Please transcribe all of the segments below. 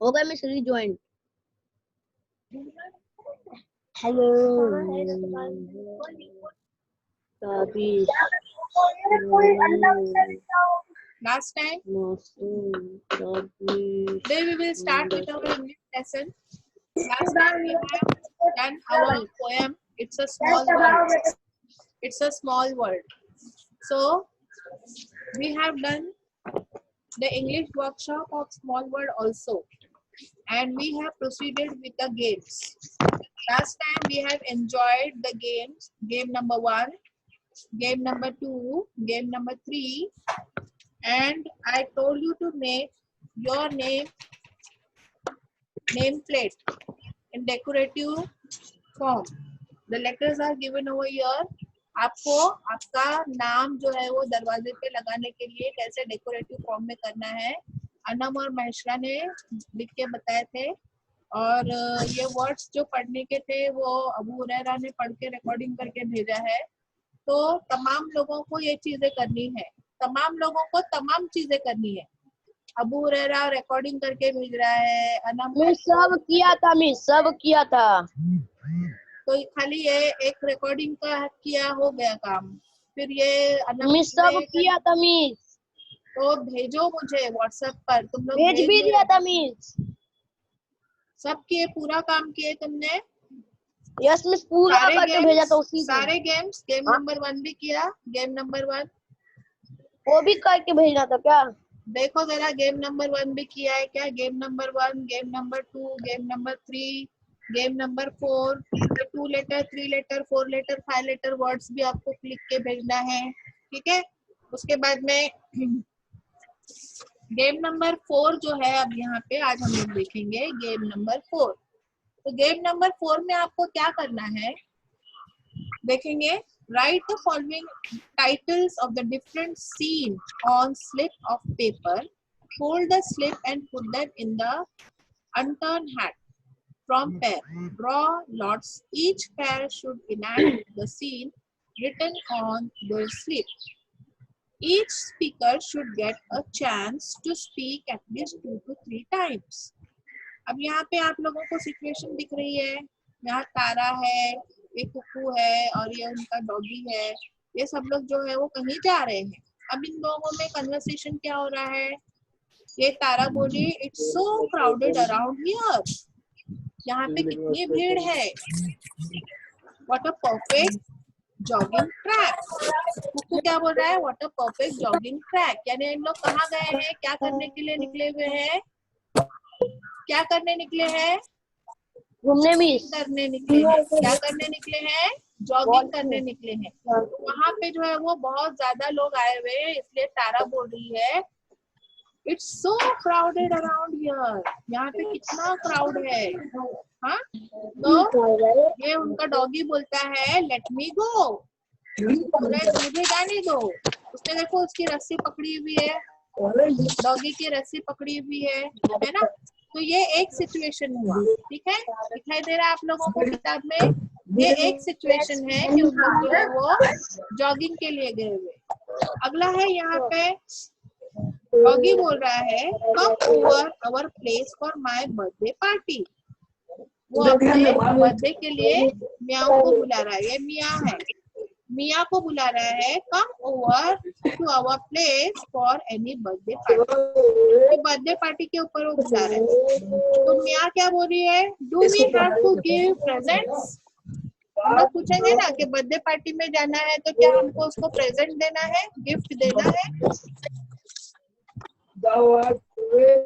हो गया miss rejoined. Hello Last time, today we will start with our English lesson. Last time we have done our poem. It's a small word. It's a small word. So we have done the English workshop of small word also, and we have proceeded with the games. Last time we have enjoyed the games. Game number 1, game number 2, game number 3, and I told you to make your nameplate in decorative form. The letters are given over here. आपको आपका नाम जो है वो दरवाजे पे लगाने के लिए कैसे डेकोरेटिव फॉर्म में करना है अनम और महेश्वरा ने लिख के बताए थे। और ये वर्ड्स जो पढ़ने के थे वो अबू हुरैरा ने पढ़ के रिकॉर्डिंग करके भेजा है। तो तमाम लोगों को ये चीजें करनी है, तमाम लोगों को तमाम चीजें करनी है। अबू हुरैरा रिकॉर्डिंग करके भेज रहा है, अनम मिस सब किया था, मिस सब किया था। तो खाली ये एक रिकॉर्डिंग का किया हो गया काम। फिर ये अनम मिस सब किया था मिस। तो भेजो मुझे व्हाट्सएप पर, तुम लोग भेज भी दिया था मिस। सब किए, पूरा काम किए तुमने? यस मिस पूरा करके भेजा था उसी दिन। सारे गेम्स, गेम नंबर 1 भी किया? गेम नंबर 1 वो भी करके भेजना था क्या? देखो जरा, गेम नंबर 1 भी किया है क्या? Game number 1, game number 2, game number 3, game number 4, 2 letter, 3 letter, 4 letter, 5 letter words भी आपको लिख के भेजना है, ठीक है? उसके बाद में गेम नंबर 4 जो है, अब यहाँ पे आज हम लोग देखेंगे गेम नंबर 4। तो गेम नंबर 4 में आपको क्या करना है देखेंगे। Write the following titles of the different scene on slip of paper, fold the slip and put them in the unturned hat from pair. Draw lots. Each pair should enact the scene written on their slip. Each speaker should get a chance to speak at least 2 to 3 times. अब यहाँ पे आप लोगों को situation दिख रही है। यहाँ तारा है, एक कुकू है और ये उनका डॉगी है। ये सब लोग जो है वो कहीं जा रहे हैं। अब इन लोगों में कन्वर्सेशन क्या हो रहा है? ये तारा बोली, it's so crowded around here. यहाँ पे कितनी भीड़ है। What a perfect jogging track. Kuku क्या बोल रहा है? What a perfect jogging track. यानी इन लोग कहाँ गए हैं, क्या करने के लिए निकले हुए हैं? क्या करने निकले हैं? घूमने मिस करने निकले हैं। क्या करने निकले हैं? जॉगिंग करने निकले हैं। तो वहाँ पे जो है वो बहुत ज्यादा लोग आए हुए हैं, इसलिए तारा बोल रही है it's so crowded around here. यहाँ पे कितना क्राउड है। हाँ, तो ये उनका डॉगी बोलता है लेट मी गो, मुझे जाने दो। उसने देखो उसकी रस्सी पकड़ी हुई है, डॉगी की रस्सी पकड़ी हुई है ना। तो ये एक सिचुएशन हुआ, ठीक है? दिखाई दे रहा है आप लोगों को किताब में? ये एक सिचुएशन है कि उन लोग जो है वो जॉगिंग के लिए गए हुए। अगला है यहाँ पे डॉगी बोल रहा है come over our place for my birthday party. वो अपने बर्थडे के लिए मियाओ को बुला रहा है। ये मिया है, मिया को बुला रहा है come over to our place for any birthday party. Birthday party के ऊपर वो बुला रहा है। तो मिया क्या बोल रही है? Do we have to give presents. हम लोग पूछेंगे ना कि बर्थडे पार्टी में जाना है तो क्या हमको उसको प्रेजेंट देना है, गिफ्ट देना है? आवाज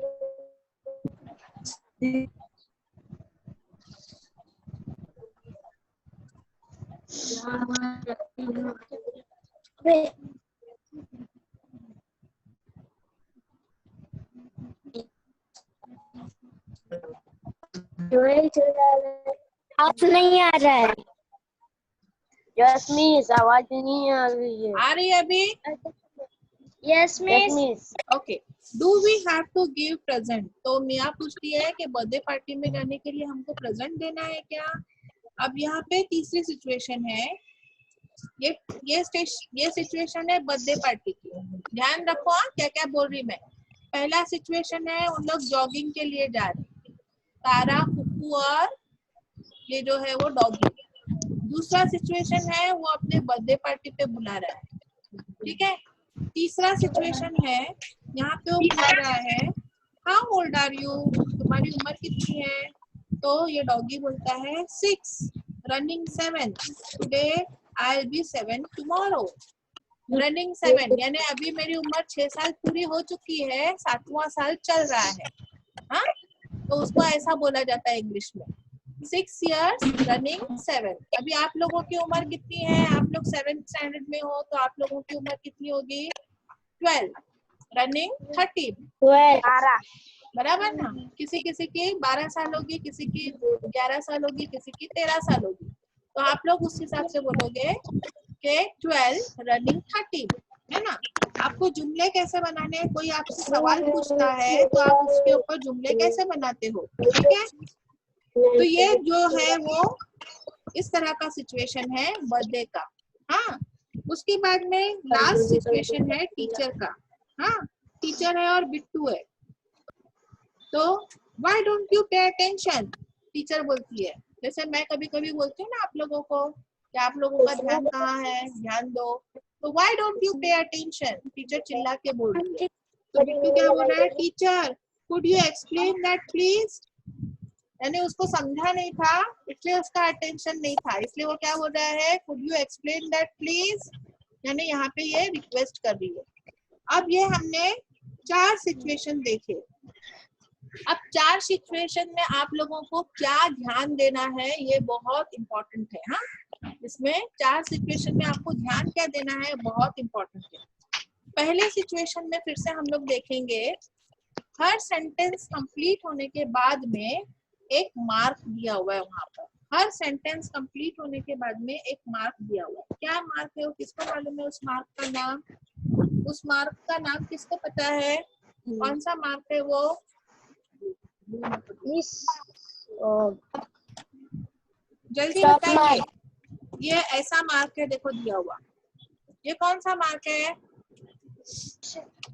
नहीं आ रहा है। यस मिस आवाज नहीं आ रही है। आ रही है अभी? Yes miss. Okay, do we have to give present. तो मिया पूछती है कि बर्थडे पार्टी में जाने के लिए हमको प्रेजेंट देना है क्या? अब यहाँ पे तीसरी सिचुएशन है। ये सिचुएशन है बर्थडे पार्टी की। ध्यान रखो क्या क्या बोल रही मैं। पहला सिचुएशन है उन लोग जॉगिंग के लिए जा रहे हैं, तारा, कुकू और ये जो है वो डॉगी। दूसरा सिचुएशन है वो अपने बर्थडे पार्टी पे बुला रहा है, ठीक है। तीसरा सिचुएशन है यहाँ पे वो पूछ रहा है हाउ ओल्ड आर यू, तुम्हारी उम्र कितनी है। तो ये डॉगी बोलता है 6, running 7, today I will be 7 tomorrow. Running 7 यानी अभी मेरी उम्र 6 साल पूरी हो चुकी है, 7वां साल चल रहा है। हाँ, तो उसको ऐसा बोला जाता है इंग्लिश में, 6 years रनिंग 7। अभी आप लोगों की उम्र कितनी है, आप लोग 7th स्टैंडर्ड में हो, तो आप लोगों की उम्र कितनी होगी, 12, रनिंग 13, बराबर ना। किसी किसी की 12 साल होगी, किसी की 11 साल होगी, किसी की 13 साल होगी। तो आप लोग उस हिसाब से बोलोगे कि 12 रनिंग 13, है ना। आपको जुमले कैसे बनाने हैं, कोई आपसे सवाल पूछता है तो आप उसके ऊपर जुमले कैसे बनाते हो, ठीक है। तो ये जो है वो इस तरह का सिचुएशन है बर्थडे का। हाँ, उसके बाद में लास्ट सिचुएशन है टीचर का। हाँ, टीचर है और बिट्टू है। तो why don't you pay attention, teacher बोलती है। जैसे मैं कभी कभी बोलती हूँ ना आप लोगों को कि आप लोगों का ध्यान कहाँ है, ध्यान दो। तो why don't you pay attention, teacher चिल्ला के बोल रही है। तो बिट्टू क्या बोल रहा है, teacher could you explain that please. यानी उसको समझा नहीं था इसलिए उसका अटेंशन नहीं था, इसलिए वो क्या बोल रहा है, could you explain that please, यानी यहाँ पे ये रिक्वेस्ट कर रही है। अब ये हमने 4 सिचुएशन देखे। अब 4 सिचुएशन में आप लोगों को क्या ध्यान देना है ये बहुत इंपॉर्टेंट है। हाँ, इसमें 4 सिचुएशन में आपको ध्यान क्या देना है बहुत इंपॉर्टेंट है। पहले सिचुएशन में फिर से हम लोग देखेंगे, हर सेंटेंस कंप्लीट होने के बाद में एक मार्क दिया हुआ है। वहां पर हर सेंटेंस कंप्लीट होने के बाद में एक मार्क दिया हुआ है। क्या मार्क है वो किसको मालूम है, उस मार्क का नाम, उस मार्क का नाम किसको पता है, कौन सा मार्क है वो, जल्दी बताइए। ये ऐसा मार्क है, देखो दिया हुआ, ये कौन सा मार्क है,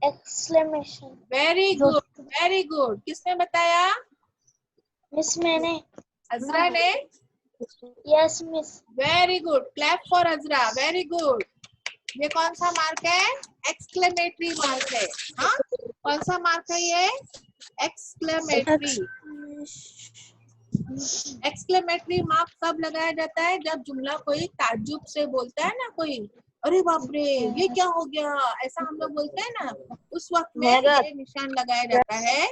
exclamation. Very good, very good. किसने बताया, मिस मैंने, अजरा ने। Yes miss. Very good, clap for Azra, very good. ये कौन सा मार्क है, एक्सक्लेमेटरी मार्क है। हाँ, कौन सा मार्क है ये, एक्सक्लेमेटरी। एक्सक्लेमेटरी मार्क कब लगाया जाता है, जब जुमला कोई ताज्जुब से बोलता है ना, कोई अरे बाप रे ये क्या हो गया, ऐसा हम लोग बोलते हैं ना, उस वक्त में ये निशान लगाया जाता है।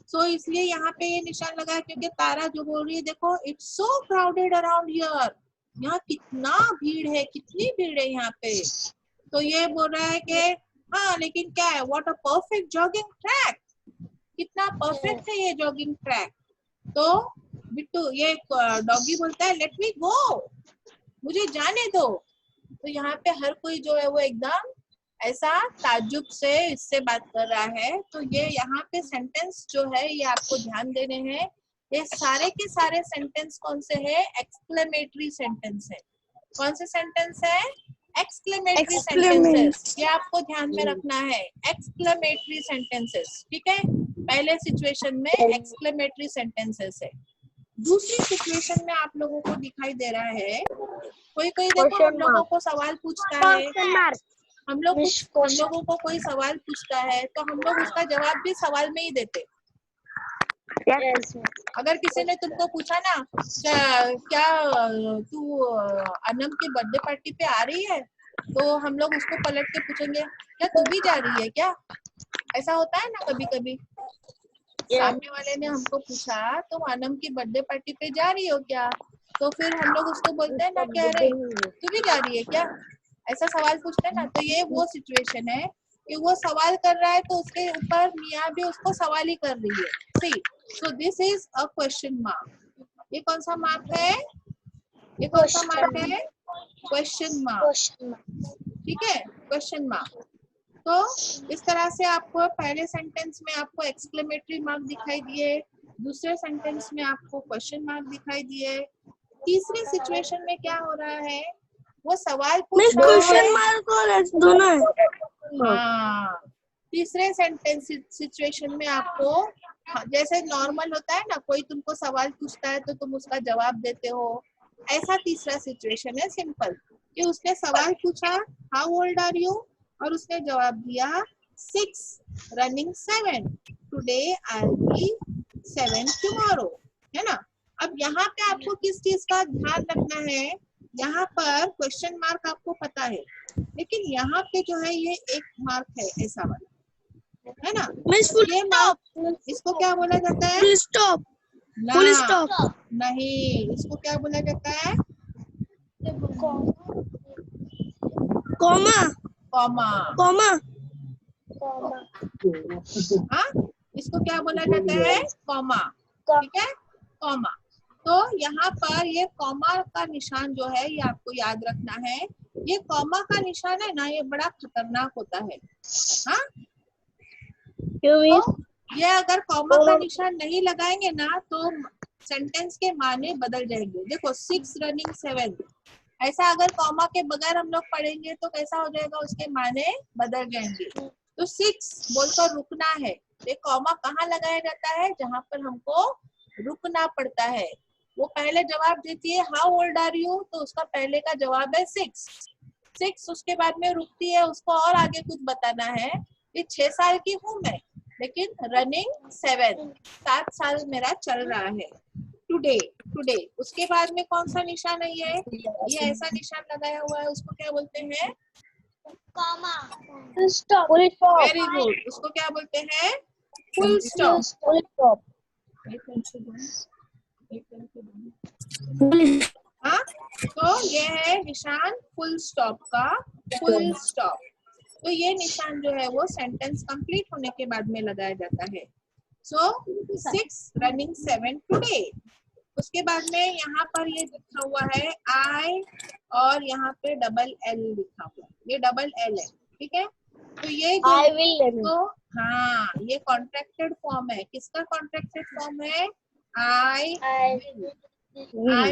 सो इसलिए यहाँ पे ये निशान लगा है क्योंकि तारा जो बोल रही है, देखो it's so crowded around here, यहाँ कितना भीड़ है, कितनी भीड़ है यहाँ पे। तो ये बोल रहा है कि हाँ लेकिन क्या है, what a perfect jogging track, कितना परफेक्ट है ये जॉगिंग ट्रैक। तो बिट्टू, ये डॉगी बोलता है लेट मी गो, मुझे जाने दो। तो यहाँ पे हर कोई जो है वो एकदम ऐसा ताज्जुब से इससे बात कर रहा है। तो ये यहाँ पे सेंटेंस जो है ये आपको ध्यान देने हैं, ये सारे के सारे सेंटेंस कौन से है, एक्सक्लेमेटरी सेंटेंस है। कौन से सेंटेंस है, एक्सक्लेमेटरी सेंटेंसेस, ये आपको ध्यान में रखना है, एक्सक्लेमेटरी सेंटेंसेस, ठीक है। पहले सिचुएशन में एक्सक्लेमेटरी सेंटेंसेस है। दूसरी सिचुएशन में आप लोगों को दिखाई दे रहा है, कोई कोई देखो हम लोगों को सवाल पूछता है, हम लोगों को कोई सवाल पूछता है तो हम लोग उसका जवाब भी सवाल में ही देते। अगर किसी ने तुमको पूछा ना क्या तू अनम की बर्थडे पार्टी पे आ रही है, तो हम लोग उसको पलट के पूछेंगे क्या तू भी जा रही है क्या, ऐसा होता है ना कभी कभी। सामने वाले ने हमको पूछा तुम अनम की बर्थडे पार्टी पे जा रही हो क्या, तो फिर हम लोग उसको बोलते हैं ना क्या अरे तू भी जा रही है क्या, ऐसा सवाल पूछते हैं ना। तो ये वो सिचुएशन है कि वो सवाल कर रहा है तो उसके ऊपर मियाँ भी उसको सवाल ही कर रही है। See, so this is a question mark. ये कौन सा मार्क है, ये कौन सा मार्क है, क्वेश्चन मार्क, ठीक है, क्वेश्चन मार्क। तो इस तरह से आपको पहले सेंटेंस में आपको एक्सक्लेमेटरी मार्क दिखाई दिए, दूसरे सेंटेंस में आपको क्वेश्चन मार्क दिखाई दिए, तीसरी सिचुएशन में क्या हो रहा है, वो सवाल पूछ रहा है, क्वेश्चन मार्क और दोनों है। हाँ तीसरे सेंटेंस सिचुएशन में आपको जैसे नॉर्मल होता है ना, कोई तुमको सवाल पूछता है तो तुम उसका जवाब देते हो, ऐसा तीसरा सिचुएशन है सिंपल, कि उसने सवाल पूछा हाउ ओल्ड आर यू, और उसने जवाब दिया 6 running 7, today I will be 7 tomorrow, है ना। अब यहाँ पे आपको किस चीज का ध्यान रखना है, यहाँ पर क्वेश्चन मार्क आपको पता है, लेकिन यहाँ पे जो है ये एक मार्क है ऐसा वाला, है ना। ये मार्क, इसको क्या बोला जाता है? Full stop. फुल स्टॉप नहीं, इसको क्या बोला जाता है? कॉमा। कॉमा। कॉमा। हाँ, इसको क्या बोला जाता है? कॉमा, ठीक है, कॉमा। तो यहाँ पर ये कॉमा का निशान जो है ये आपको याद रखना है। ये कॉमा का निशान है ना, ये बड़ा खतरनाक होता है। हाँ, तो ये अगर कॉमा का निशान नहीं लगाएंगे ना तो सेंटेंस के माने बदल जाएंगे। देखो 6 रनिंग 7, ऐसा अगर कॉमा के बगैर हम लोग पढ़ेंगे तो कैसा हो जाएगा, उसके माने बदल जाएंगे। तो 6 बोलकर रुकना है, ये कॉमा कहाँ लगाया जाता है? जहां पर हमको रुकना पड़ता है। वो पहले जवाब देती है हाउ ओल्ड आर यू, तो उसका पहले का जवाब है 6, उसके बाद में रुकती है, उसको और आगे कुछ बताना है कि 6 साल की हूँ मैं, लेकिन रनिंग 7 साल मेरा चल रहा है। टुडे उसके बाद में कौन सा निशान है? ये ऐसा निशान लगाया हुआ है, उसको क्या बोलते हैं? कॉमा। वेरी गुड, उसको क्या बोलते हैं? Full stop. हाँ, तो ये है निशान फुल स्टॉप का, फुल स्टॉप। तो ये निशान जो है वो सेंटेंस कंप्लीट होने के बाद में लगाया जाता है। सो 6 रनिंग 7 टुडे। उसके बाद में यहाँ पर ये लिखा हुआ है आई, और यहाँ पे डबल एल लिखा हुआ है, ये डबल एल है, ठीक है। तो ये जो तो हाँ, ये कॉन्ट्रैक्टेड फॉर्म है। किसका कॉन्ट्रैक्टेड फॉर्म है? आई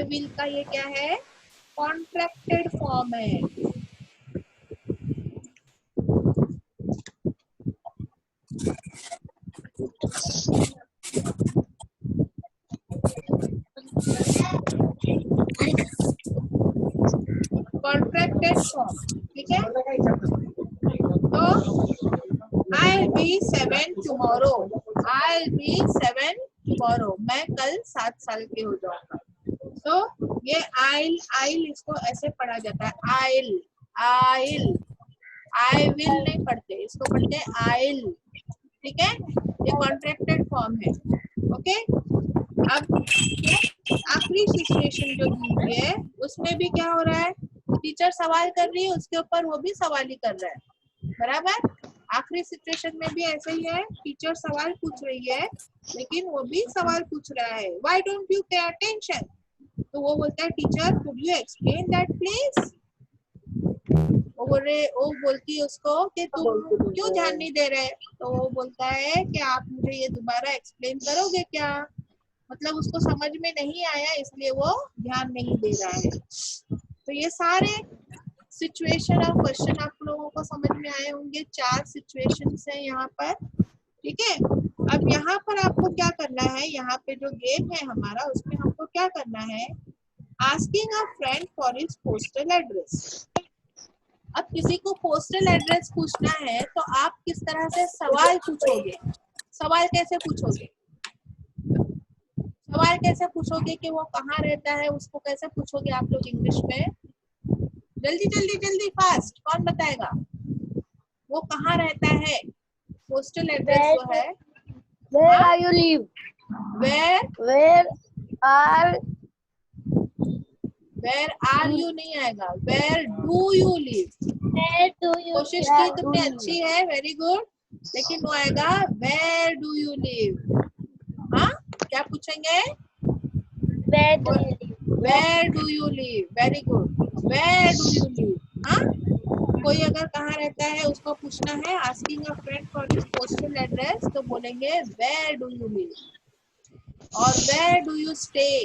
विल का ये क्या है? कॉन्ट्रैक्टेड फॉर्म है। कॉन्ट्रैक्टेड फॉर्म, ठीक है। तो आई बी 7 टुमारो, आई बी 7 टुमारो, मैं कल 7 साल की हो जाऊंगा। तो ये आइल इसको ऐसे पढ़ा जाता है, आइल आई विल नहीं पढ़ते, इसको पढ़ते हैं आइल, ठीक है। ये कॉन्ट्रैक्टेड फॉर्म है, ओके। अब आखिरी सिचुएशन जो दी है उसमें भी क्या हो रहा है? टीचर सवाल कर रही है, उसके ऊपर वो भी सवाल ही कर रहा है, बराबर। आखिरी सिचुएशन में भी ऐसे ही है, टीचर सवाल पूछ रही है लेकिन वो भी सवाल पूछ रहा है, why don't you pay attention. तो वो बोलता है teacher could you explain that please. वो बोलती है उसको कि तुम क्यों ध्यान नहीं दे रहे। तो वो बोलता है कि आप मुझे ये दोबारा एक्सप्लेन करोगे क्या, मतलब उसको समझ में नहीं आया इसलिए वो ध्यान नहीं दे रहा है। तो ये सारे सिचुएशन और क्वेश्चन आप लोगों को समझ में आए होंगे। 4 सिचुएशंस है यहाँ पर, ठीक है। अब यहाँ पर आपको क्या करना है, यहाँ पे जो गेम है हमारा उसमें हमको क्या करना है, asking a friend for his postal address. अब किसी को पोस्टल एड्रेस पूछना है तो आप किस तरह से सवाल पूछोगे? सवाल कैसे पूछोगे? सवाल कैसे पूछोगे कि वो कहाँ रहता है, उसको कैसे पूछोगे आप लोग इंग्लिश में? जल्दी जल्दी जल्दी फास्ट, कौन बताएगा? वो कहाँ रहता है? पोस्टल एड्रेस जो है, Where are you live? Where are you नहीं आएगा, where do you live। कोशिश की तुमने, अच्छी है, वेरी गुड, लेकिन वो आएगा where do you live। हाँ, क्या पूछेंगे? Where do you live, very good, where do you live। हाँ, कोई अगर कहाँ रहता है उसको पूछना है, asking a friend for his postal address, तो बोलेंगे where do you live। और where do you stay,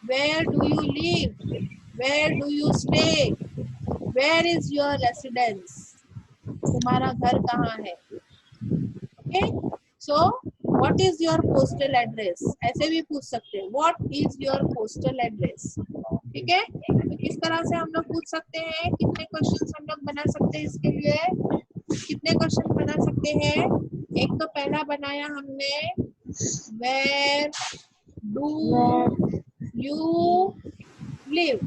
where do you live, where do you stay, where is your residence, तुम्हारा घर कहाँ है, okay, so what is your postal address, ऐसे भी पूछ सकते हैं, what is your postal address. ठीक है, तो किस तरह से हम लोग पूछ सकते हैं, कितने क्वेश्चंस हम लोग बना सकते हैं इसके लिए, कितने क्वेश्चन बना सकते हैं। एक तो पहला बनाया हमने, वेयर डू यू लिव,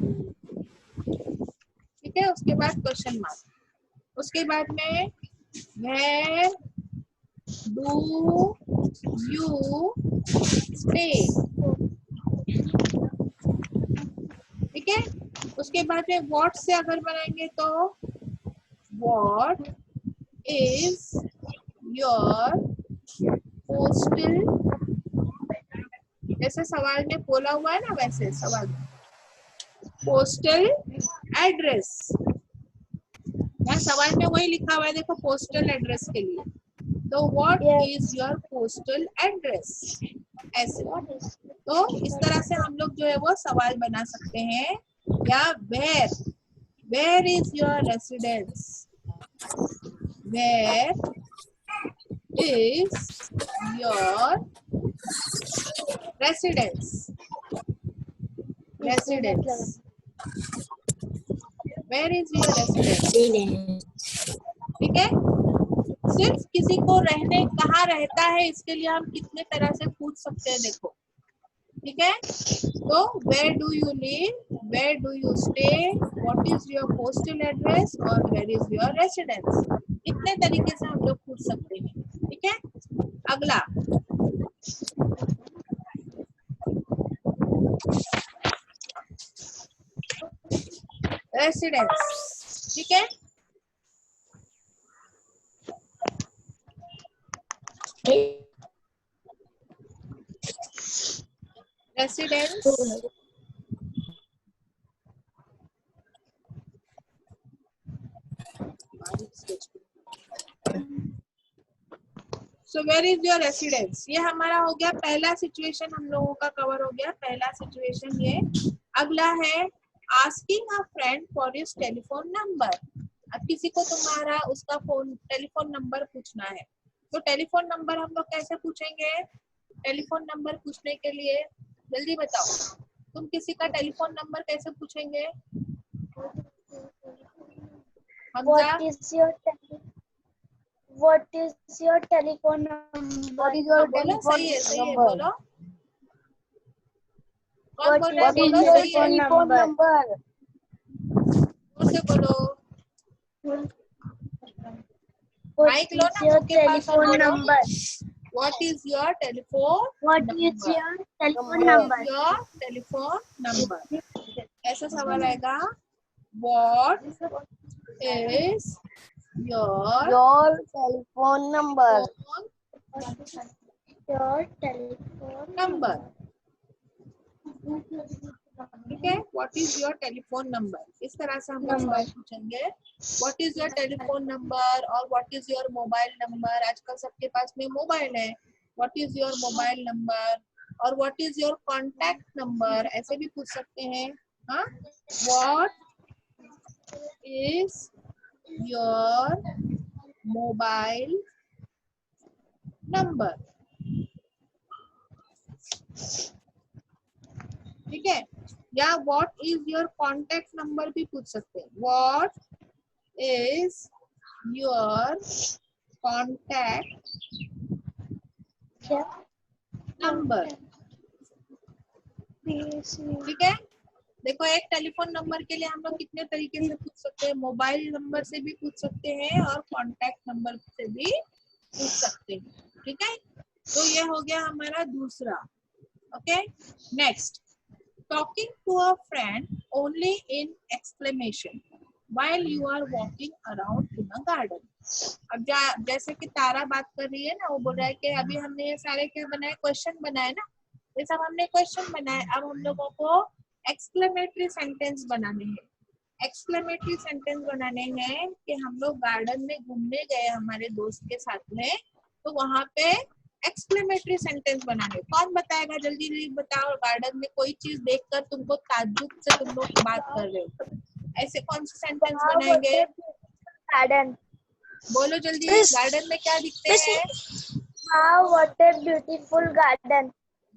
ठीक है, उसके बाद क्वेश्चन मार्क, उसके बाद में वेयर डू यू स्टे, ठीक है, उसके बाद में व्हाट से अगर बनाएंगे तो व्हाट इज योर पोस्टल, जैसे सवाल में बोला हुआ है ना वैसे सवाल में, पोस्टल एड्रेस, यहाँ सवाल में वही लिखा हुआ है देखो पोस्टल एड्रेस के लिए, तो what is your postal address, ऐसे। तो इस तरह से हम लोग जो है वो सवाल बना सकते हैं, या where is your residence, where is your residence, residence, where is your residence, ठीक है। सिर्फ किसी को रहने कहाँ रहता है इसके लिए हम कितने तरह से पूछ सकते हैं देखो, ठीक है, तो where do you live, where do you stay, what is your postal address और वेयर इज योर रेसिडेंस, इतने तरीके से हम लोग पूछ सकते हैं, ठीक है। अगला रेसिडेंस, ठीक है, residence, so where is your residence, ये हमारा हो गया पहला सिचुएशन, हम लोगों का कवर हो गया पहला सिचुएशन ये। अगला है asking a friend for his telephone number, अब किसी को तुम्हारा उसका टेलीफोन नंबर पूछना है, तो टेलीफोन नंबर हम लोग कैसे पूछेंगे, टेलीफोन नंबर पूछने के लिए जल्दी बताओ, तुम किसी का टेलीफोन नंबर कैसे पूछेंगे, What is your telephone number? What is your बोलो, telephone सही है number? बोलो, कौन What बोल रहा है, is बोलो, your सही है, telephone number? जोर से बोलो, What माइक लो is ना your मुंह के पास और telephone बोलो, number? What is your telephone What is number, your telephone what number? Is your telephone number, ऐसा सवाल आएगा, what is your Your telephone number. Your telephone number, ठीक है, what is your telephone number, इस तरह से हम लोग सवाल पूछेंगे, what is your telephone number और what is your mobile number, आजकल सबके पास में मोबाइल है, what is your mobile number और what is your contact number, ऐसे भी पूछ सकते हैं, हाँ, what is your mobile number, ठीक है, या what is your contact number भी पूछ सकते हैं, what is your contact number, ठीक है। देखो एक टेलीफोन नंबर के लिए हम लोग कितने तरीके से पूछ सकते हैं, मोबाइल नंबर से भी पूछ सकते हैं और कॉन्टैक्ट नंबर से भी पूछ सकते हैं, ठीक है, तो ये हो गया हमारा दूसरा, okay. Next, talking to a friend only in exclamation while you are walking around in a garden, अब जैसे कि तारा बात कर रही है ना, वो बोल रहा है कि अभी हमने ये सारे क्या बनाए, क्वेश्चन बनाए ना, ये सब हमने क्वेश्चन बनाए, अब हम लोगों को एक्सक्लेमेटरी सेंटेंस बनाने हैं, एक्सक्लेमेटरी सेंटेंस बनाने हैं कि हम लोग गार्डन में घूमने गए हमारे दोस्त के साथ में, तो वहां पे एक्सक्लेमेटरी सेंटेंस बनाने, कौन बताएगा, जल्दी जल्दी बताओ, गार्डन में कोई चीज देखकर तुमको ताज्जुब से तुम लोग बात कर रहे हो, ऐसे कौन से सेंटेंस बनाएंगे, गार्डन, बोलो जल्दी, गार्डन में क्या दिखते हैं, Wow, what a beautiful garden.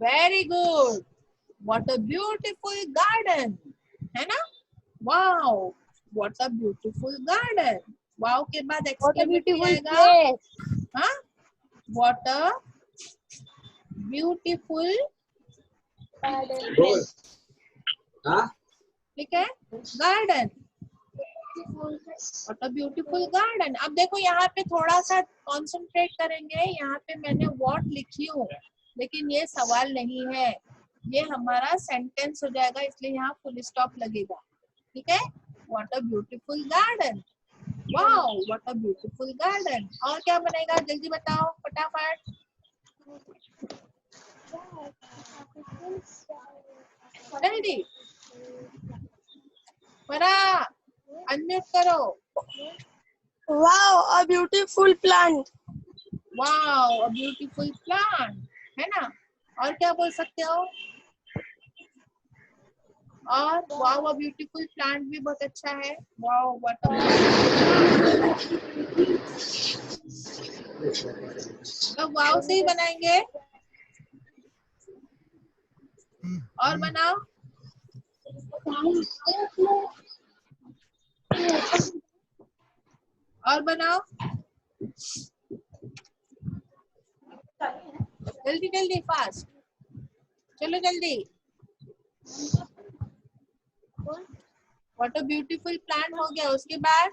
Very good. What a beautiful garden. है ना? Wow, what a beautiful garden. Wow के बाद What a एक्सक्लेमेटरी beautiful आएगा. place. हाँ, व्हाट अ ब्यूटीफुल. Garden. ठीक है, garden. What a beautiful garden. अब देखो यहाँ पे थोड़ा सा कॉन्सेंट्रेट करेंगे. यहाँ पे मैंने व्हाट लिखी हूँ, लेकिन ये सवाल नहीं है, ये हमारा सेंटेंस हो जाएगा, इसलिए यहाँ फुल स्टॉप लगेगा. ठीक है. What a beautiful garden. Wow, what a beautiful garden. और क्या बनेगा, जल्दी बताओ फटाफट. जल्दी. बड़ा अनम्यूट करो. Wow, a beautiful plant. Wow, a beautiful plant. है ना? और क्या बोल सकते हो? और वाओ अ ब्यूटीफुल प्लांट भी बहुत अच्छा है. वाओ, व्हाट अ तो वाओ से ही बनाएंगे. और बनाओ. और बनाओ. जल्दी जल्दी, फास्ट. चलो जल्दी. व्हाट अ ब्यूटीफुल प्लांट हो गया. उसके बाद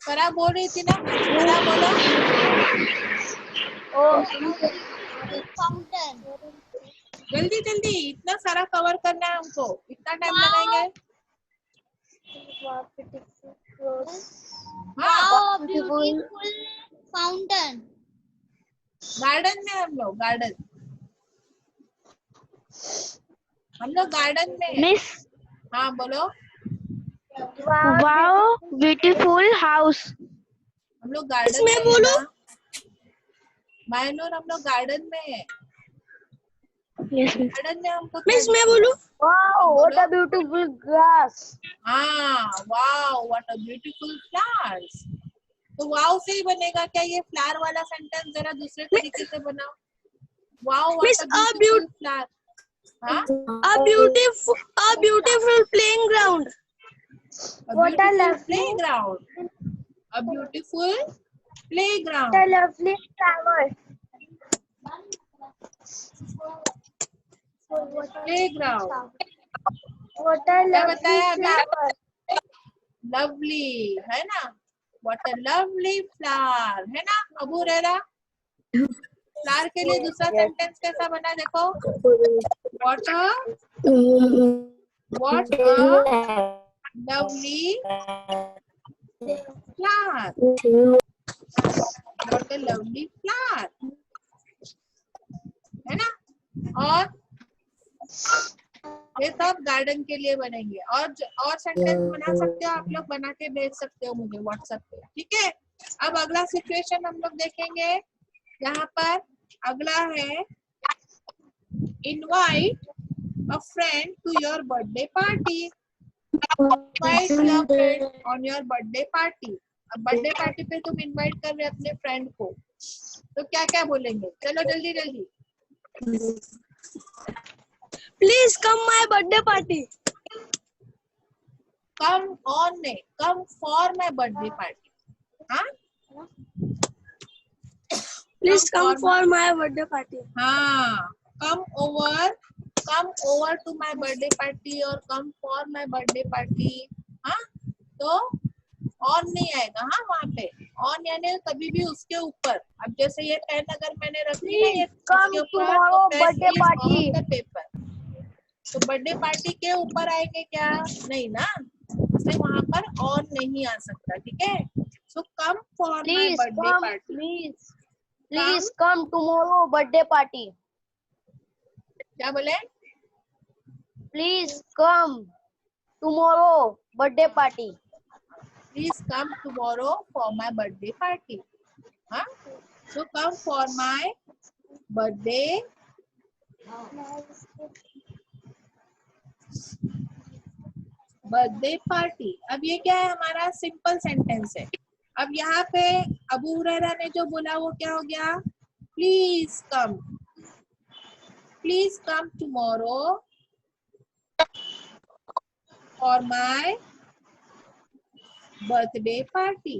फरा बोल रही थी ना. फरा बोलो. Fountain. जल्दी जल्दी, इतना सारा कवर करना है हमको, इतना टाइम लगाएंगे. हाँ, Wow, a beautiful fountain. Garden में हम लोग, गार्डन. हम लोग गार्डन में. Miss, हाँ बोलो. wow, beautiful house. हम लोग गार्डन में है ना. मायनूर, हम लोग गार्डन में है. Yes, miss. गार्डन में हमको. Miss, मैं बोलूं? Wow, what a beautiful grass. हाँ, wow, what a beautiful flowers. तो वाओ से ही बनेगा क्या ये फ्लावर वाला सेंटेंस? जरा दूसरे तरीके से बनाओ. Wow, what a beautiful flower. हाँ, A beautiful playing ground. What a lovely, playground. A beautiful what playground. a lovely flower. Playground. What a क्या lovely बताया अभी? flower. लवली, है ना? What a lovely flower. है ना अबू रेरा? फ्लावर के लिए दूसरा सेंटेंस कैसा बना देखो. What a lovely flower. What a lovely flower. है ना? और ये सब गार्डन के लिए बनेंगे. और सेंटेंस बना सकते हो आप लोग, बना के भेज सकते हो मुझे व्हाट्सएप पे. ठीक है. अब अगला सिचुएशन हम लोग देखेंगे. यहाँ पर अगला है, invite a friend to your birthday party. Invite your friend on your birthday party. अब बर्थडे पार्टी पे तुम इनवाइट कर रहे हो अपने फ्रेंड को, तो क्या क्या बोलेंगे? चलो जल्दी जल्दी. Please come my birthday party. Come on ने, come for my birthday party. हाँ, Please come for my birthday party. हाँ, come over to my birthday party और come for my birthday party. हाँ, तो ऑन नहीं आएगा. हाँ, वहाँ पे ऑन यानी कभी भी उसके ऊपर. अब जैसे ये पेन अगर मैंने रखी ना ये Come tomorrow birthday party. Paper, तो बर्थडे पार्टी के ऊपर आएंगे क्या? नहीं ना, इसलिए वहाँ पर ऑन नहीं आ सकता. ठीक है. So come for my Please birthday come, party. please come tomorrow birthday party. क्या बोले? Please come tomorrow birthday party. Please come tomorrow for my birthday party. हाँ, so come for my birthday party. अब ये क्या है? हमारा simple sentence है. अब यहाँ पे अबू हुरैरा ने जो बोला वो क्या हो गया? Please come tomorrow for my birthday party.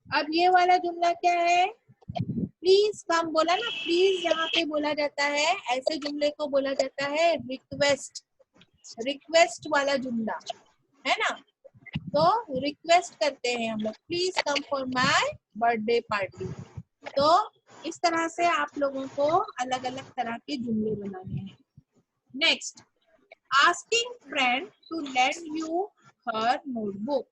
अब ये वाला जुमला क्या है? प्लीज कम बोला ना, प्लीज यहाँ पे बोला जाता है, ऐसे जुमले को बोला जाता है रिक्वेस्ट वाला जुमला, है ना। तो रिक्वेस्ट करते हैं हम लोग, please come for my birthday party. तो इस तरह से आप लोगों को अलग अलग तरह के जुमले बनाने हैं। Next, asking friend to lend you her notebook.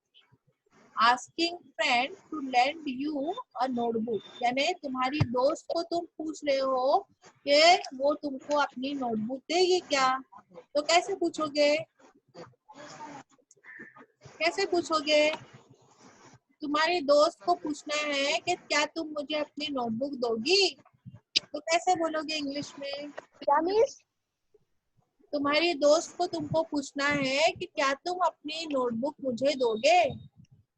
Asking friend to lend you a notebook, यानी तुम्हारी दोस्त को तुम पूछ रहे हो कि वो तुमको अपनी नोटबुक देगी क्या। तो कैसे पूछोगे? तुम्हारी दोस्त को पूछना है कि क्या तुम मुझे अपनी नोटबुक दोगी, तो कैसे बोलोगे इंग्लिश में? क्या मिस? तुम्हारी दोस्त को तुमको पूछना है कि क्या तुम अपनी नोटबुक मुझे दोगे,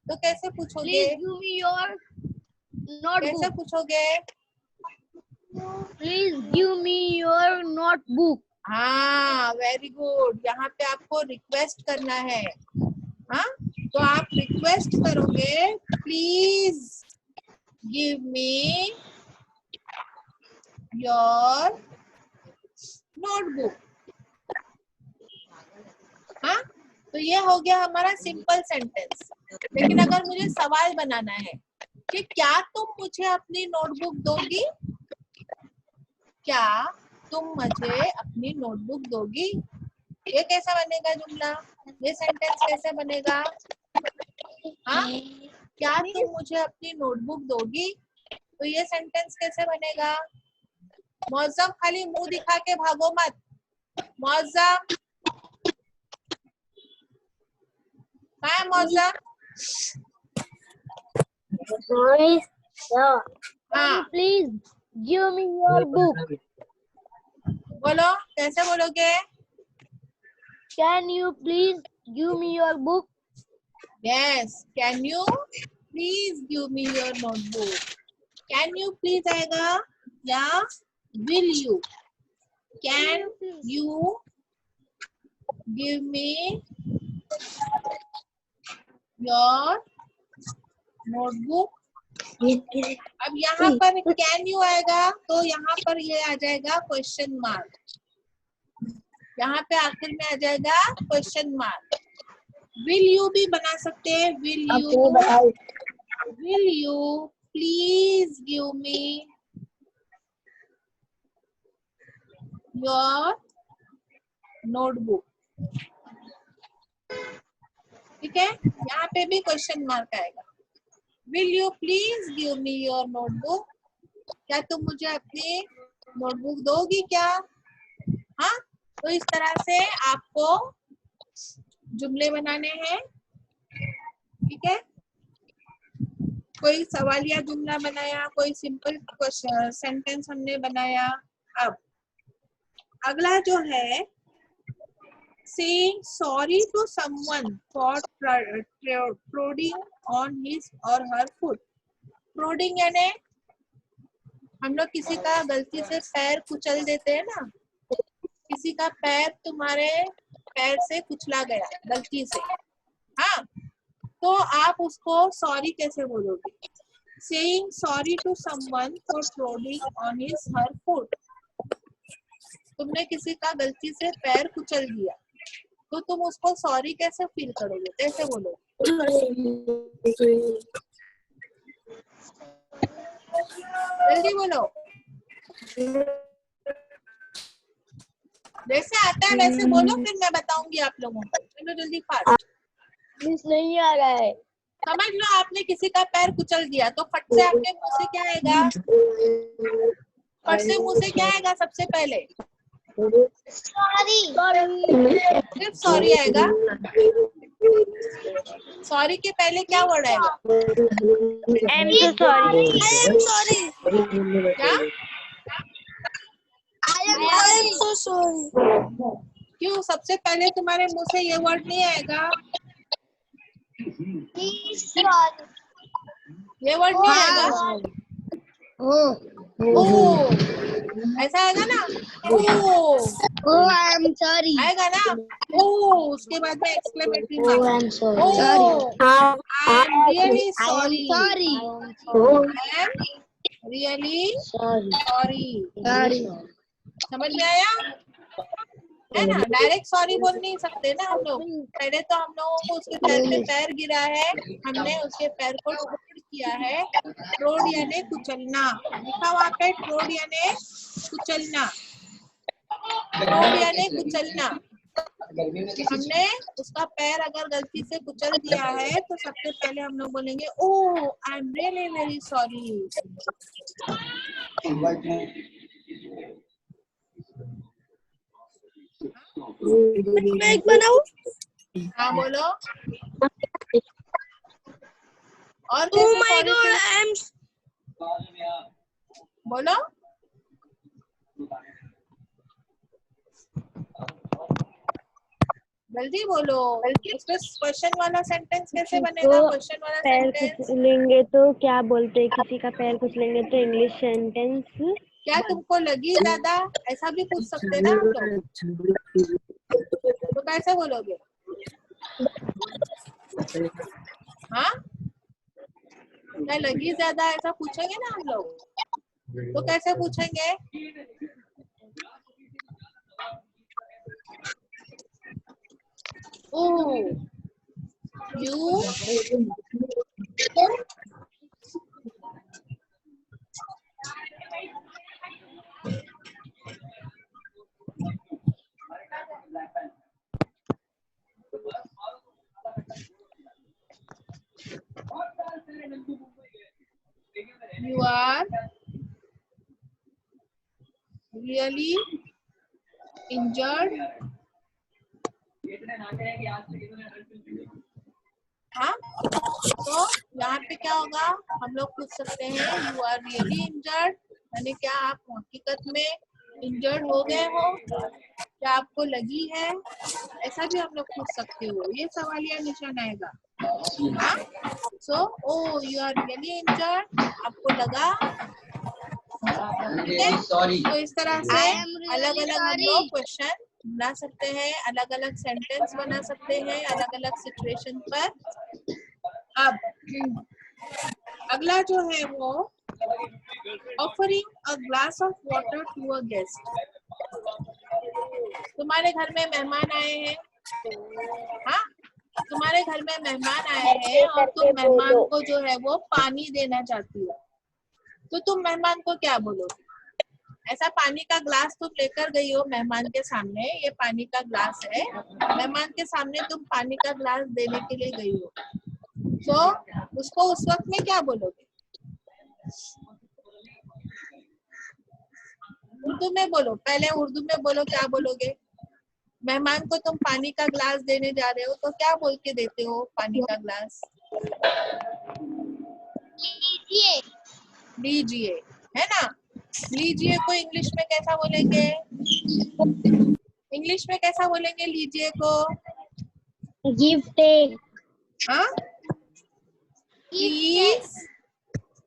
तो कैसे पूछोगे? Please give me your कैसे notebook. पूछोगे? Please give me your notebook. हाँ, वेरी गुड। यहाँ पे आपको रिक्वेस्ट करना है। हाँ, तो आप रिक्वेस्ट करोगे, please give me your notebook. हाँ, तो ये हो गया हमारा सिंपल सेंटेंस। लेकिन अगर मुझे सवाल बनाना है कि क्या तुम मुझे अपनी नोटबुक दोगी, क्या तुम मुझे अपनी नोटबुक दोगी, ये कैसा बनेगा जुमला? ये सेंटेंस कैसे बनेगा? हाँ, क्या तुम मुझे अपनी नोटबुक दोगी, तो ये सेंटेंस कैसे बनेगा? मौजम, खाली मुंह दिखा के भागो मत। मौजम, कहाँ है मौजम? हाँ, Please give me your book. बोलो, कैसे बोलोगे? Can you please give me your book? Yes, can you please give me your notebook? Can you please आएगा या will you? Can you give me your notebook? अब यहाँ पर can you आएगा तो यहाँ पर ये आ जाएगा क्वेश्चन मार्क। यहाँ पे आखिर में आ जाएगा क्वेश्चन मार्क। विल यू भी बना सकते हैं, will you please give me your notebook. ठीक है, यहाँ पे भी क्वेश्चन मार्क आएगा। Will you please give me your notebook, क्या तुम मुझे अपनी नोटबुक दोगी क्या? हाँ, तो इस तरह से आपको जुमले बनाने हैं। ठीक है, कोई सवालिया जुमला बनाया, कोई सिंपल सेंटेंस हमने बनाया। अब अगला जो है, saying sorry to someone for prodding on his or her foot. prodding यानी हम लोग किसी का गलती से पैर कुचल देते हैं ना, किसी का पैर तुम्हारे पैर से कुचला गया गलती से। हाँ, तो आप उसको सॉरी कैसे बोलोगे? saying sorry to someone for prodding on his her foot. तुमने किसी का गलती से पैर कुचल दिया, तो तुम उसको सॉरी कैसे फील करोगे, कैसे बोलोगे? जल्दी बोलो, जैसे आता है वैसे बोलो, फिर मैं बताऊंगी आप लोगों को। चलो जल्दी फास्ट। मिस नहीं आ रहा है। समझ लो, आपने किसी का पैर कुचल दिया तो फट से आपके मुंह से क्या आएगा? फट से मुंह से क्या आएगा सबसे पहले? सॉरी। सिर्फ सॉरी आएगा। सॉरी के पहले क्या वर्ड आएगा? I am so sorry. I am sorry. क्या? I am so sorry. क्यों सबसे पहले तुम्हारे मुंह से ये वर्ड नहीं आएगा? ये वर्ड नहीं आएगा। ओ ऐसा आएगा ना, ओ आई एम सॉरी। आएगा ना, ओ उसके बाद में exclamatory mark, I am sorry. Oh I am really I am sorry, sorry. I am really sorry. समझ में आया है ना? डायरेक्ट सॉरी बोल नहीं सकते ना हम लोग। पहले तो हम लोगों को उसके पैर पे पैर गिरा है, हमने उसके पैर को ट्रोड किया है। ट्रोड यानी कुचलना, लिखा वहाँ पे ट्रोड यानी कुचलना, ट्रोड यानी कुचलना। हमने उसका पैर अगर गलती से कुचल दिया है तो सबसे पहले हम लोग बोलेंगे oh I am really very sorry. मैं एक बनाऊं? हाँ बोलो। और Oh कैसे my sorry God, I am बोलो। जल्दी बोलो। उसमें क्वेश्चन वाला सेंटेंस कैसे बनेगा? क्वेश्चन वाला पैर सेंटेंस कुचलेंगे तो क्या बोलते हैं? किसी का पैर कुचलेंगे तो इंग्लिश सेंटेंस क्या तुमको लगी ज्यादा? ऐसा भी पूछ सकते ना हम लोग, तो कैसे बोलोगे? हाँ क्या लगी ज्यादा ऐसा पूछेंगे ना हम लोग, तो कैसे पूछेंगे? Oh you you are really injured। हाँ तो यहाँ पे क्या होगा? हम लोग पूछ सकते हैं यू आर रियली इंजर्ड, यानी क्या आप हकीकत में इंजर्ड हो गए हो, क्या आपको लगी है, ऐसा भी हम लोग पूछ सकते हो। ये सवालिया निशान आएगा। हाँ सो ओ यू आर रियली इंजर्ड, आपको लगा, ठीक है? तो इस तरह से अलग अलग हम लोग क्वेश्चन बना सकते हैं, अलग अलग सेंटेंस बना सकते हैं अलग अलग सिचुएशन पर। अब अगला जो है वो offering a glass of water to a guest. तुम्हारे घर में मेहमान आए हैं, हाँ तुम्हारे घर में मेहमान आए हैं और तुम मेहमान को जो है वो पानी देना चाहती हो, तो तुम मेहमान को क्या बोलोगे? ऐसा पानी का ग्लास तुम लेकर गई हो मेहमान के सामने, ये पानी का ग्लास है, मेहमान के सामने तुम पानी का ग्लास देने के लिए गई हो, तो उसको उस वक्त में क्या बोलोगे? उर्दू में बोलो, पहले उर्दू में बोलो, क्या बोलोगे? मेहमान को तुम पानी का ग्लास देने जा रहे हो तो क्या बोल के देते हो पानी का ग्लास? लीजिए। लीजिए, है ना? लीजिए को इंग्लिश में कैसा बोलेंगे? इंग्लिश में कैसा बोलेंगे लीजिए को? Give take. हाँ please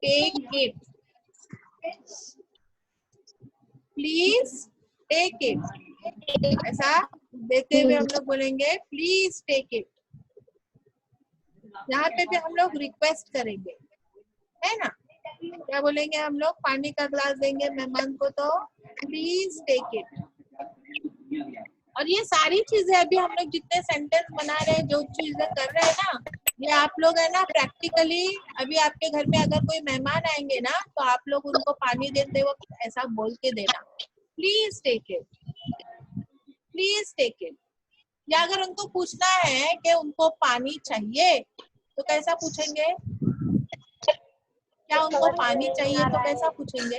take it, please take it, ऐसा देते हुए हम लोग बोलेंगे प्लीज टेक इट। यहाँ पे भी हम लोग रिक्वेस्ट करेंगे, है ना? क्या बोलेंगे हम लोग? पानी का ग्लास देंगे मेहमान को तो प्लीज टेक इट। और ये सारी चीजें अभी हम लोग जितने सेंटेंस बना रहे हैं, जो चीजें कर रहे हैं ना, ये आप लोग है ना प्रैक्टिकली अभी आपके घर में अगर कोई मेहमान आएंगे ना तो आप लोग उनको पानी देते वक्त ऐसा बोल के देना, please take it, please take it. या अगर उनको पूछना है कि उनको पानी चाहिए तो कैसा पूछेंगे? क्या उनको पानी चाहिए तो कैसा पूछेंगे?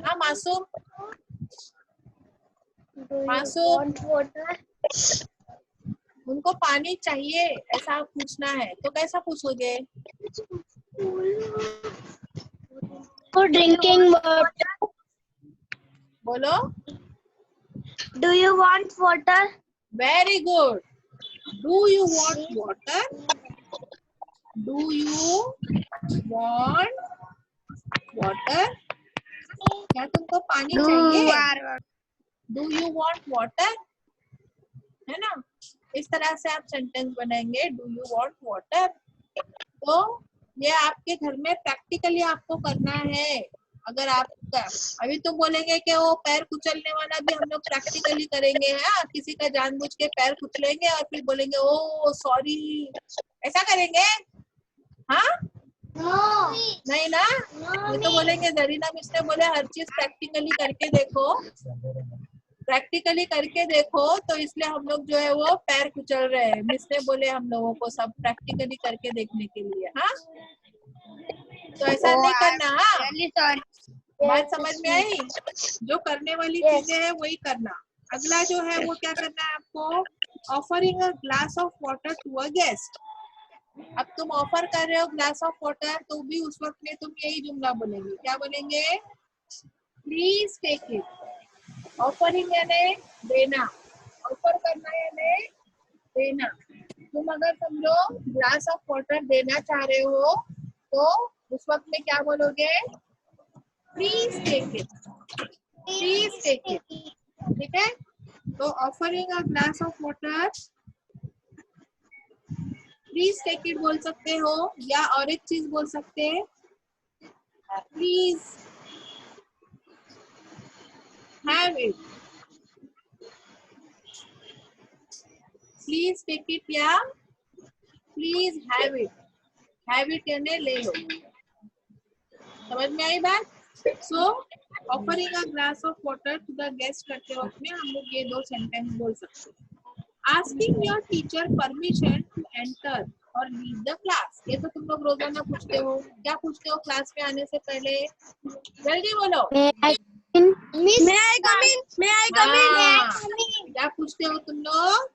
हाँ मासूम, मासूम उनको पानी चाहिए ऐसा पूछना है तो कैसा पूछोगे? Drinking water. बोलो। Do you want water? Very good, do you want water? Do you want water? क्या तुमको पानी चाहिए? Do you want water? है ना, इस तरह से आप सेंटेंस बनाएंगे, डू यू वॉन्ट वाटर। तो ये आपके घर में प्रैक्टिकली आपको करना है। अगर आप अभी तुम बोलेंगे कि वो पैर कुचलने वाला भी हम लोग प्रैक्टिकली करेंगे, है किसी का जानबूझ के पैर कुचलेंगे और फिर बोलेंगे ओ सॉरी, ऐसा करेंगे? हाँ नहीं ना, ये तो बोलेंगे जरीना मिस ने बोले हर चीज प्रैक्टिकली करके देखो, प्रैक्टिकली करके देखो, तो इसलिए हम लोग जो है वो पैर कुचल रहे हैं। मिस ने बोले हम लोगों को सब प्रैक्टिकली करके देखने के लिए। हाँ, तो ऐसा नहीं करना। हाँ, बात समझ में आई? जो करने वाली चीजें है वही करना। अगला जो है वो क्या करना है आपको, offering a glass of water to a guest. अब तुम ऑफर कर रहे हो ग्लास ऑफ वाटर, तो भी उस वक्त में तुम यही जुमला बोलेंगे। क्या बोलेंगे? Please take it. ऑफरिंग यानी देना, ऑफर करना यानी देना। तुम अगर समझो ग्लास ऑफ वाटर देना चाह रहे हो, तो उस वक्त में क्या बोलोगे? Please take it, please take it. ठीक है, तो offering a glass of water, please take it बोल सकते हो, या और एक चीज बोल सकते हैं, please have it. Please take it या please have it. Have it यानी ले लो। समझ में आई बात? So offering a glass of water to the guest करते वक्त में हम लोग ये दो सेंटेंस बोल सकते हैं। Asking your teacher permission to enter और लीव द क्लास, ये तो तुम लोग रोजाना पूछते हो। क्या पूछते हो क्लास में आने से पहले? जल्दी बोलो। May I come in? May I come in? क्या पूछते हो तुम लोग?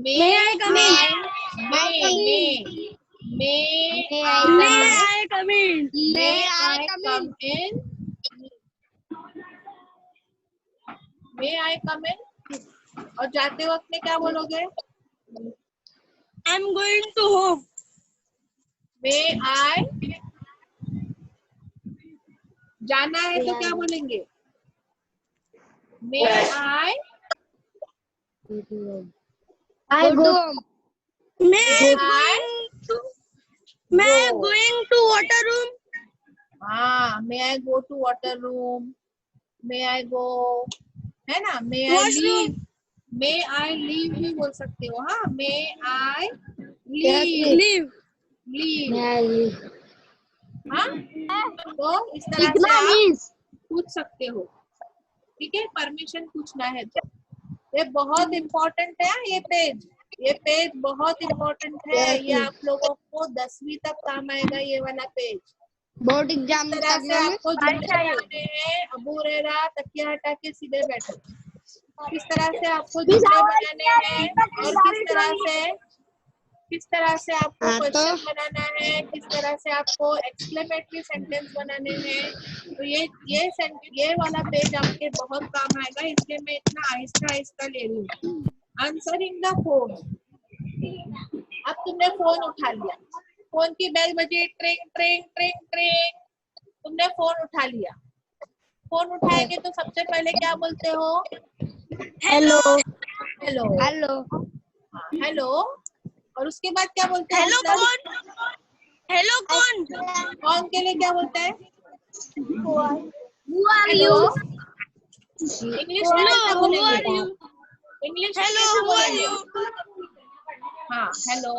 May I come in? May I come in? May I come in? May I come in? May I come in? और जाते वक्त में क्या बोलोगे? I'm going to home. May I? जाना है तो क्या बोलेंगे? May I? I go. May I going to water room? हाँ, may I go to water room? May I go, है ना? May I leave? May I leave भी बोल सकते हो। हाँ, May I leave? Leave. हाँ, तो इस तरह से आप पूछ सकते हो। ठीक है, परमिशन पूछना है तो। ये बहुत इम्पोर्टेंट है। ये पेज बहुत इम्पोर्टेंट है। ये आप लोगों को 10वीं तक काम आएगा ये वाला पेज। बोर्ड एग्जाम तरह से आपको जुमले बनाने हैं। अबू रेरा तकिया हटा के सीधे बैठो। किस तरह से आपको जुमले बनाने हैं और किस तरह से आपको क्वेश्चन बनाना है, किस तरह से आपको एक्सक्लेमेटरी सेंटेंस बनाने हैं। तो ये वाला पेज आपके बहुत काम आएगा, इसलिए मैं इतना आहिस्ता ले रही हूँ। Answering the phone. अब तुमने फोन उठा लिया, फोन की बेल बजी, ट्रिंग ट्रिंग ट्रिंग ट्रिंग, तुमने फोन उठा लिया। फोन उठाएंगे तो सबसे पहले क्या बोलते हो? Hello hello hello hello. और उसके बाद क्या बोलते हैं? हेलो कौन? हेलो कौन? कौन के लिए क्या बोलता है? Who are hello. you? English में कैसे बोलेंगे? इंग्लिश में Hello, कैसे who are बोलेंगे? you? हाँ, हेलो।